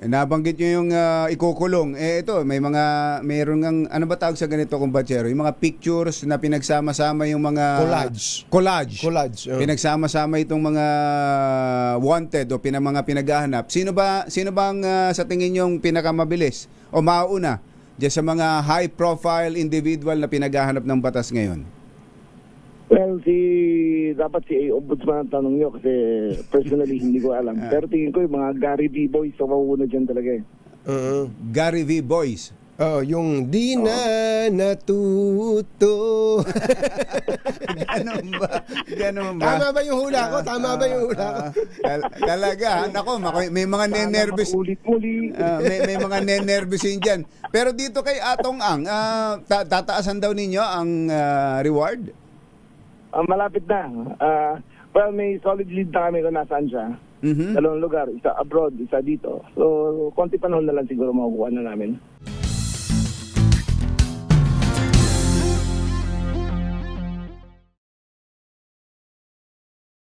Nabanggit nyo yung ikukulong. Ito, mayroon ng, ano ba tawag sa ganito, kumbatsero? Yung mga pictures na pinagsama-sama yung mga... Collage. Pinagsama-sama itong mga wanted o mga pinaghahanap. Sino ba ang sa tingin yung pinakamabilis o mauna diyan sa mga high-profile individual na pinaghahanap ng batas ngayon? Well, dapat si Ombudsman ang tanong nyo kasi personally hindi ko alam. Pero tingin ko yung mga Gary V. Boys so mauna dyan talaga eh. Gary V. Boys. Yung di na natuto. Ganon ba? Tama ba yung hula ko? Talaga, nako, may mga nenervous. Ulit-ulit. May mga nenervousin dyan. Pero dito kay Atong Ang, tataasan daw ninyo ang reward? Malapit na. Well, may solid lead na kami kung nasaan siya. Dalawang lugar. Isa abroad, isa dito. So, konti panahon na lang siguro makukuha na namin.